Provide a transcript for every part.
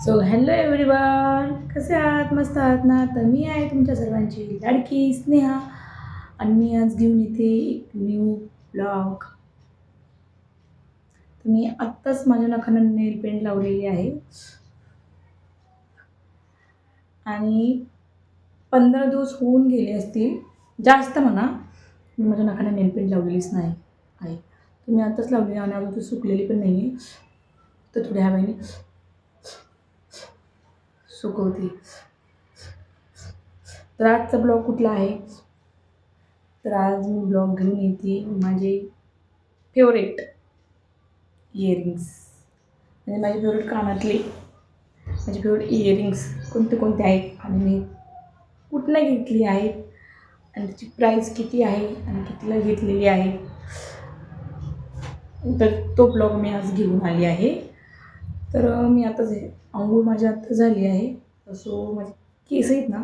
So hello everyone, कसे आहात? मस्त आहात ना? तर मी आहे तुमच्या सर्वांची लाडकी स्नेहा आणि मी आज घेऊन येते एक न्यू ब्लॉग. तर मी आत्ताच माझ्या नखांना नेल पेंट लावलेली आहे आणि 15 दिवस होऊन गेले असतील, जास्त म्हणा. मी माझ्या नखांना नेल पेंट लावलेलीच नाही आहे. तर मी आत्ताच लावलेली आणि अजून ती सुकलेली पण नाही आहे. तर थोड्या हव्याने सुकवते. तर आजचा ब्लॉग कुठला आहे? तर आज मी ब्लॉग घेऊन येते माझे फेवरेट इयरिंग्स, म्हणजे माझे फेवरेट कानातले, माझे फेवरेट इयरिंग्स कोणते कोणते आहेत आणि मी कुठनं घेतली आहेत आणि त्याची प्राईस किती आहे आणि कितीला घेतलेली आहे. तर तो ब्लॉग मी आज घेऊन आली आहे. तर मी आताच अंघोळ माझी आत्ता झाली आहे. सो माझे केस आहेत ना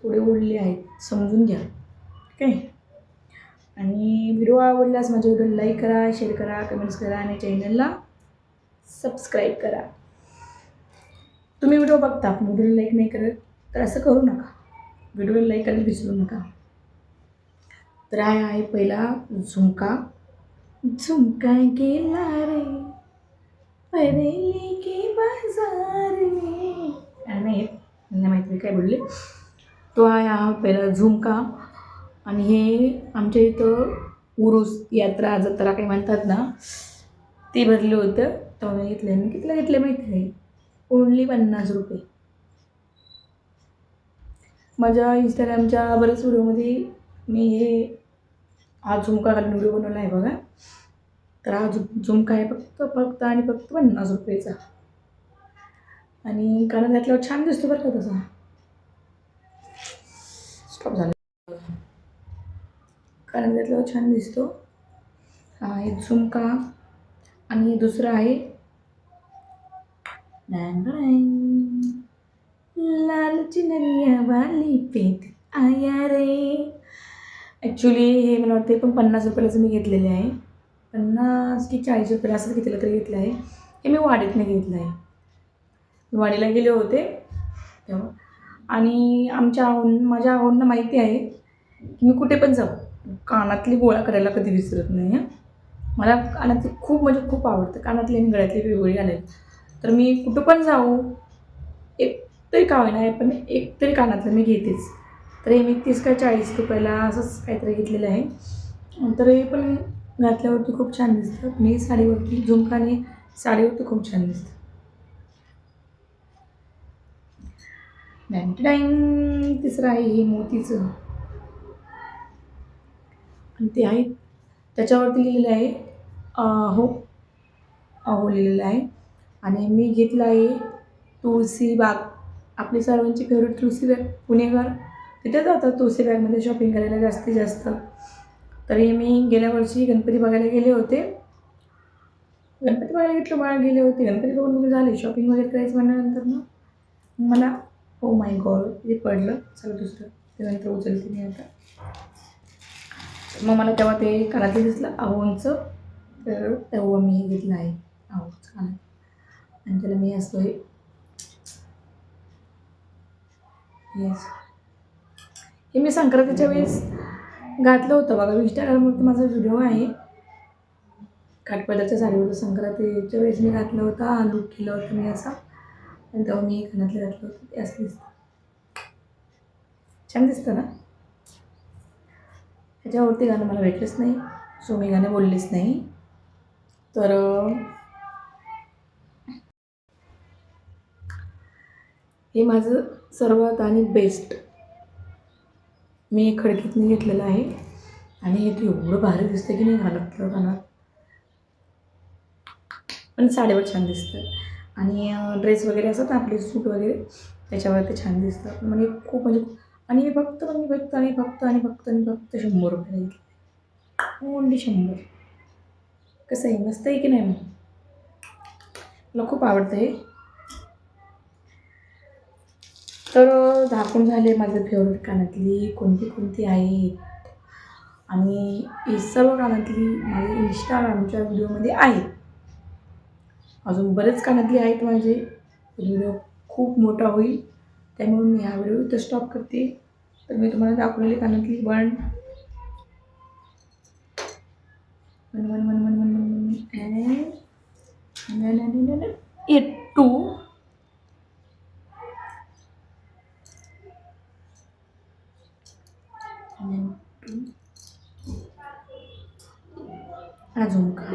थोडे ओढले आहेत, समजून घ्या. ठीक आहे. आणि व्हिडिओ आवडल्यास माझ्या व्हिडिओला लाईक करा, शेअर करा, कमेंट्स करा आणि चॅनलला सबस्क्राईब करा. तुम्ही व्हिडिओ बघता पण व्हिडिओला लाईक नाही करत, तर असं करू नका. व्हिडिओला लाईक करायला विसरू नका. तर आहे पहिला झुमका. झुमका गेला रे बरेली के बाजार में, नाही माहिती काय बोलले. तो आहे हा पहिला झुमका. आणि हे आमच्या इथं उरूस यात्रा जत्रा काही म्हणतात ना, ते भरलं होतं तेव्हा मी घेतलं. मी कितीला घेतले माहिती आहे? ओन्ली 50 रुपये. माझ्या इंस्टाग्रामच्या बऱ्याच व्हिडिओमध्ये मी हा झुमका घालून व्हिडिओ बनवला आहे बघा. तर हा झुमका आहे फक्त आणि फक्त 50 रुपयेचा. आणि कानात घातल्यावर छान दिसतो बरं का तसा. स्टॉप झालं. कानात घातल्यावर छान दिसतो. हा आहे झुमका. आणि दुसरं आहे लाल चिनरिया वाली पेट आया रे. ॲक्च्युली हे मला वाटते पण 50 रुपयालाच मी घेतलेले आहे. 50 की 40 रुपयाला असं कितीला तरी घेतलं आहे. हे मी वाडीतनं घेतलं आहे. मी वाडीला गेले होते तेव्हा. आणि माझ्या आहोंना माहिती आहे की मी कुठे पण जाऊ कानातली गोळा करायला कधी विसरत नाही. मला कानातली खूप म्हणजे खूप आवडतं. कानातली आणि गळ्यातली वेगवेगळी घालायला. तर मी कुठं पण जाऊ, एक तरी का होईना पण एक तरी कानातलं मी घेतेच. तर हे मी 30 का 40 रुपयाला असंच काहीतरी घेतलेलं आहे. तर हे पण घातल्यावरती खूप छान दिसतं. मी साडीवरती झुमकाने साडीवरती खूप छान दिसतं. तिसरं आहे हे मोतीचं. आणि ते आहे त्याच्यावरती लिहिलेलं आहे हो अहो लिहिलेलं आहे. आणि मी घेतलं आहे तुळशी बाग. आपली सर्वांची फेवरेट तुळशी बाग. पुणेकर तिथे जातात तुळशी बागमध्ये शॉपिंग करायला जास्तीत जास्त. तरी मी गेल्या वर्षी गणपती बघायला गेले होते. गणपती बघायला गेले होते. गणपती बघून वगैरे झाले. शॉपिंग वगैरे करायचं म्हणल्यानंतर ना मला ओ माय गॉड हे पडलं. चला दुसरं ते नंतर उचलते मी आता. मग मला तेव्हा ते कानातलं दिसलं अहोंचं. तर तेव्हा मी हे घेतलं आहे अहोंचं कानातलं. आणि त्याला मी असं येस हे मी संक्रांतीच्या वेळेस घातलं होतं बघा. इंस्टाग्रामवरती माझा व्हिडिओ आहे. काठपदरच्या साडीवर संक्रांतीच्या वेळेस मी घातलं होतं. लूक केलं होतं मी असा. आणि तेव्हा मी कानातलं घातलं होतं. ते असं दिसतं. छान दिसतं ना. ह्याच्यावरती गाणं मला भेटलंच नाही. सो मी गाणं बोललेच नाही. तर हे माझं सर्वात आणि बेस्ट मी खडकीतून घेतलेलं आहे. आणि हे एवढं भारी दिसतं की नाही घालतलं कानात. पण साडीवर छान दिसतं. आणि ड्रेस वगैरे असतात आपले सूट वगैरे त्याच्यावर ते छान दिसतं. म्हणजे खूप म्हणजे आणि मी फक्त 100 रुपयाला घेतलं. ओन्ली 100. कसं आहे मस्त आहे की नाही? मग मला खूप आवडतं हे. तर झाकून झाले माझे फेवरेट कानातली कोणती आहेत. आणि ही सर्व कानातली माझ्या इंस्टाग्रामच्या व्हिडिओमध्ये आहेत. अजून बरेच कानातली आहेत माझे व्हिडिओ खूप मोठा होईल, त्यामुळे मी हा व्हिडिओ इथं स्टॉप करते. तर मी तुम्हाला दाखवलेली कानातली one one one one one one one and 2 हा झुमका.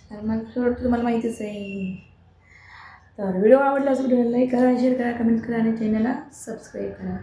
तर मला शेवट तुम्हाला माहितीच आहे. तर व्हिडिओ आवडला असेल व्हिडिओला लाईक करा, शेअर करा, कमेंट करा आणि चॅनलला सबस्क्राईब करा.